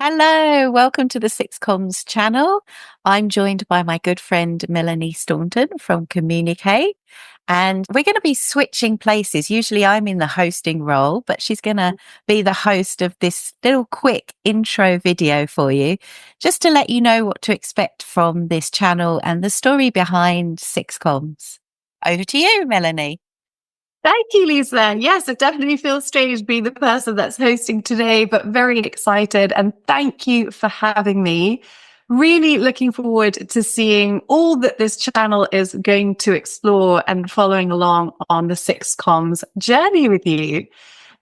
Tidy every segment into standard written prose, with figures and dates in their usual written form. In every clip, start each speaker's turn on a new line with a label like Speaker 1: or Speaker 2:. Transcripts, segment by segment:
Speaker 1: Hello, welcome to the SIXCOMMS Channel. I'm joined by my good friend Melanie Staunton from Communicate, and we're going to be switching places. Usually I'm in the hosting role, but she's going to be the host of this little quick intro video for you, just to let you know what to expect from this channel and the story behind SIXCOMMS. Over to you, Melanie.
Speaker 2: Thank you, Lisa. Yes, it definitely feels strange being the person that's hosting today, but very excited. And thank you for having me. Really looking forward to seeing all that this channel is going to explore and following along on the SIXCOMMS journey with you.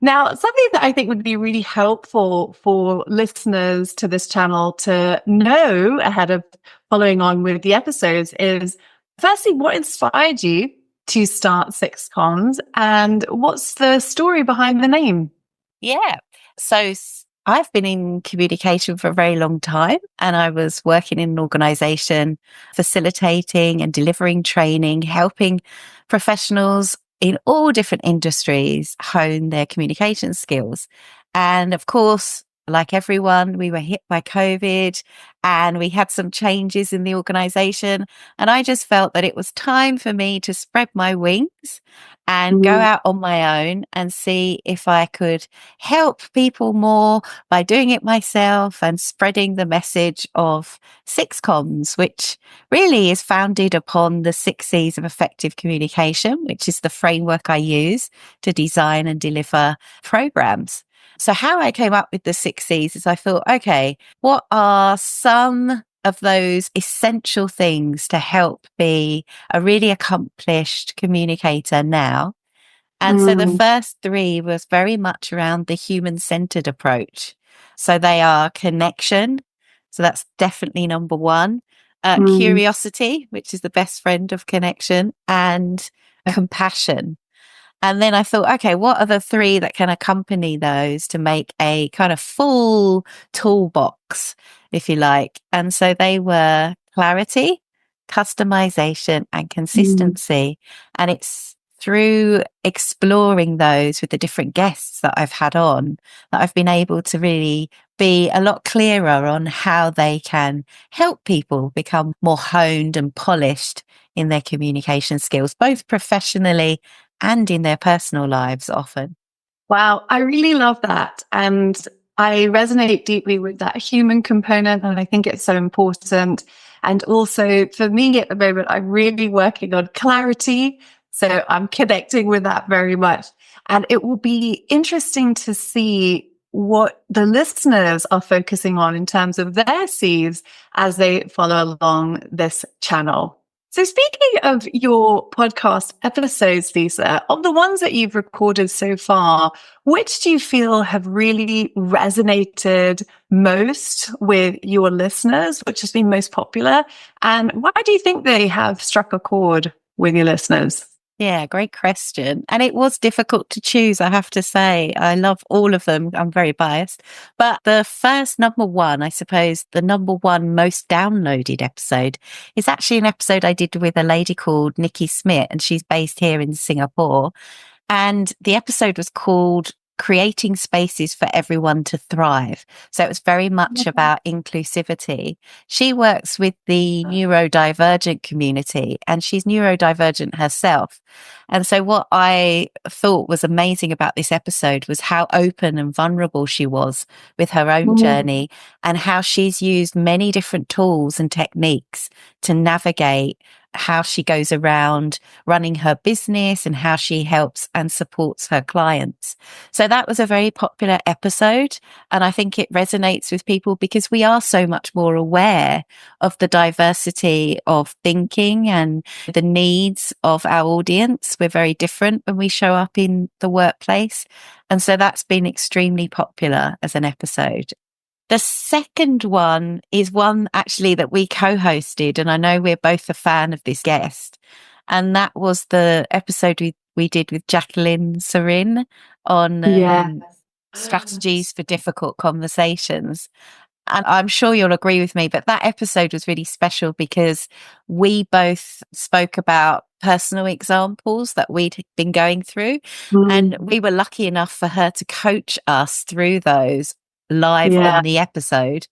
Speaker 2: Now, something that I think would be really helpful for listeners to this channel to know ahead of following on with the episodes is, firstly, what inspired you to start SIXCOMMS, and what's the story behind the name?
Speaker 1: Yeah. I've been in communication for a very long time, and I was working in an organization facilitating and delivering training, helping professionals in all different industries hone their communication skills. And of course, like everyone, we were hit by COVID and we had some changes in the organization. And I just felt that it was time for me to spread my wings and go
Speaker 2: Mm.
Speaker 1: out on my own and see if I could help people more by doing it myself and spreading the message of SIXCOMMS, which really is founded upon the 6 C's of effective communication, which is the framework I use to design and deliver programs. So how I came up with the 6 C's is I thought, okay, what are some of those essential things to help be a really accomplished communicator now? And so the
Speaker 2: Mm.
Speaker 1: first three was very much around the human-centered approach. So they are connection. So that's definitely number one.
Speaker 2: Mm.
Speaker 1: Curiosity, which is the best friend of connection, and compassion. And then I thought, okay, what are the three that can accompany those to make a kind of full toolbox, if you like? And so they were clarity, customization, and
Speaker 2: Mm.
Speaker 1: consistency. And it's through exploring those with the different guests that I've had on that I've been able to really be a lot clearer on how they can help people become more honed and polished in their communication skills, both professionally and in their personal lives often.
Speaker 2: Wow, I really love that. And I resonate deeply with that human component. And I think it's so important. And also for me at the moment, I'm really working on clarity. So I'm connecting with that very much. And it will be interesting to see what the listeners are focusing on in terms of their C's as they follow along this channel. So speaking of your podcast episodes, Lisa, of the ones that you've recorded so far, which do you feel have really resonated most with your listeners? Which has been most popular? And why do you think they have struck a chord with your listeners?
Speaker 1: Yeah, great question. And it was difficult to choose, I have to say. I love all of them. I'm very biased. But the first number one, I suppose, the number one most downloaded episode is actually an episode I did with a lady called Nikki Smith, and she's based here in Singapore. And the episode was called Creating Spaces for Everyone to Thrive. So it was very much about inclusivity. She works with the neurodivergent community and she's neurodivergent herself. And so what I thought was amazing about this episode was how open and vulnerable she was with her own
Speaker 2: Mm.
Speaker 1: journey and how she's used many different tools and techniques to navigate how she goes around running her business and how she helps and supports her clients. So that was a very popular episode. And I think it resonates with people because we are so much more aware of the diversity of thinking and the needs of our audience. We're very different when we show up in the workplace. And so that's been extremely popular as an episode. The second one is one actually that we co-hosted, and I know we're both a fan of this guest. And that was the episode we did with Jacqueline Serin on
Speaker 2: Yeah.
Speaker 1: strategies for difficult conversations. And I'm sure you'll agree with me, but that episode was really special because we both spoke about personal examples that we'd been going through. And
Speaker 2: Mm.
Speaker 1: we were lucky enough for her to coach us through those live
Speaker 2: Yeah.
Speaker 1: on the episode.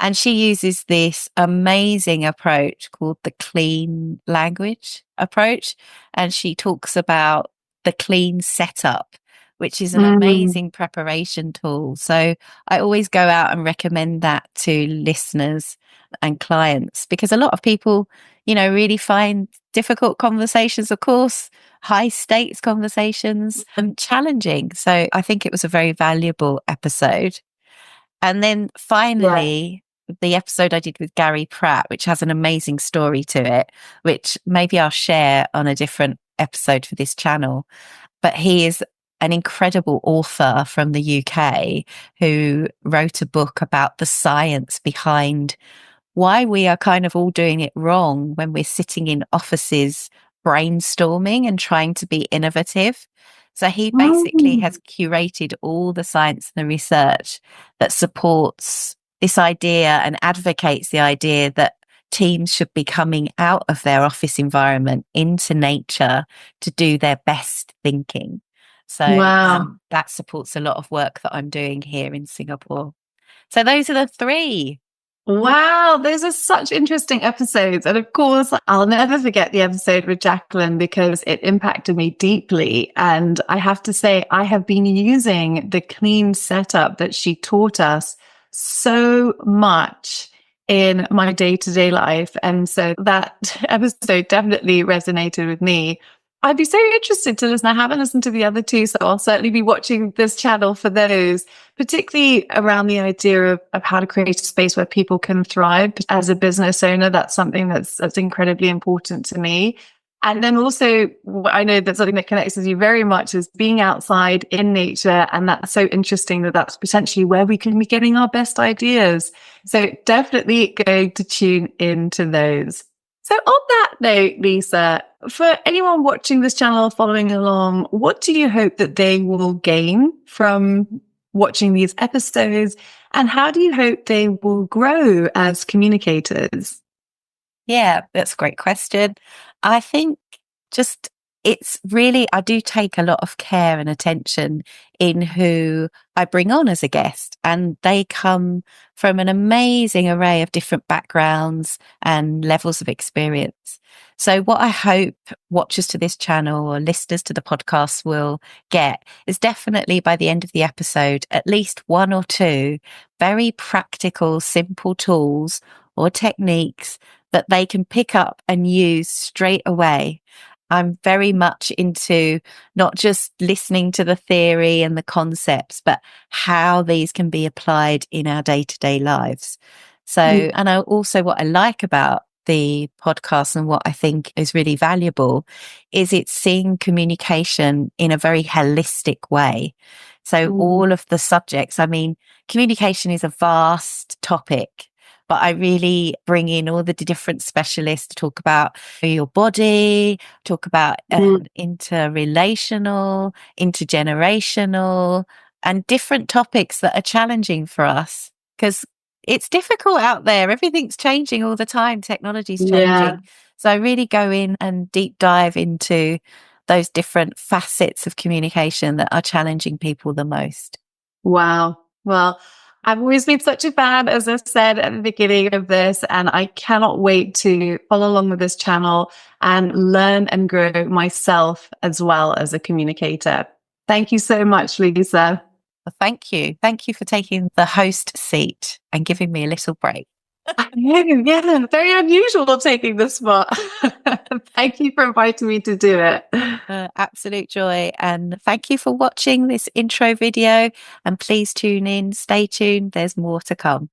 Speaker 1: And she uses this amazing approach called the clean language approach. And she talks about the clean setup, which is an
Speaker 2: Mm.
Speaker 1: amazing preparation tool. So I always go out and recommend that to listeners and clients, because a lot of people, really find difficult conversations, of course, high stakes conversations, challenging. So I think it was a very valuable episode. And then
Speaker 2: Yeah.
Speaker 1: finally, the episode I did with Gary Pratt, which has an amazing story to it, which maybe I'll share on a different episode for this channel. But he is an incredible author from the UK who wrote a book about the science behind why we are kind of all doing it wrong when we're sitting in offices brainstorming and trying to be innovative. So he basically
Speaker 2: Mm.
Speaker 1: has curated all the science and the research that supports this idea and advocates the idea that teams should be coming out of their office environment into nature to do their best thinking. So
Speaker 2: Wow.
Speaker 1: that supports a lot of work that I'm doing here in Singapore. So those are the three.
Speaker 2: Wow, those are such interesting episodes. And of course, I'll never forget the episode with Jacqueline because it impacted me deeply. And I have to say, I have been using the clean setup that she taught us so much in my day-to-day life. And so that episode definitely resonated with me. I'd be so interested to listen. I haven't listened to the other two, so I'll certainly be watching this channel for those, particularly around the idea of how to create a space where people can thrive as a business owner. That's something that's incredibly important to me. And then also, I know that something that connects with you very much is being outside in nature. And that's so interesting that that's potentially where we can be getting our best ideas. So definitely going to tune into those. So on that note, Lisa, for anyone watching this channel, following along, what do you hope that they will gain from watching these episodes? And how do you hope they will grow as communicators?
Speaker 1: Yeah, that's a great question. I think just it's really, I do take a lot of care and attention in who I bring on as a guest, and they come from an amazing array of different backgrounds and levels of experience. So what I hope watchers to this channel or listeners to the podcast will get is definitely by the end of the episode, at least one or two very practical, simple tools or techniques that they can pick up and use straight away. I'm very much into not just listening to the theory and the concepts, but how these can be applied in our day-to-day lives. So, and I also, what I like about the podcast and what I think is really valuable is it's seeing communication in a very holistic way. So all of the subjects, I mean, communication is a vast topic, but I really bring in all the different specialists to talk about your body, talk about interrelational, intergenerational, and different topics that are challenging for us because it's difficult out there. Everything's changing all the time. Technology's
Speaker 2: Yeah.
Speaker 1: changing. So I really go in and deep dive into those different facets of communication that are challenging people the most.
Speaker 2: Wow. Well, I've always been such a fan, as I said at the beginning of this, and I cannot wait to follow along with this channel and learn and grow myself as well as a communicator. Thank you so much, Lisa.
Speaker 1: Well, thank you. Thank you for taking the host seat and giving me a little break.
Speaker 2: Yeah, very unusual taking the spot. Thank you for inviting me to do it.
Speaker 1: Absolute joy. And thank you for watching this intro video. And please tune in, stay tuned. There's more to come.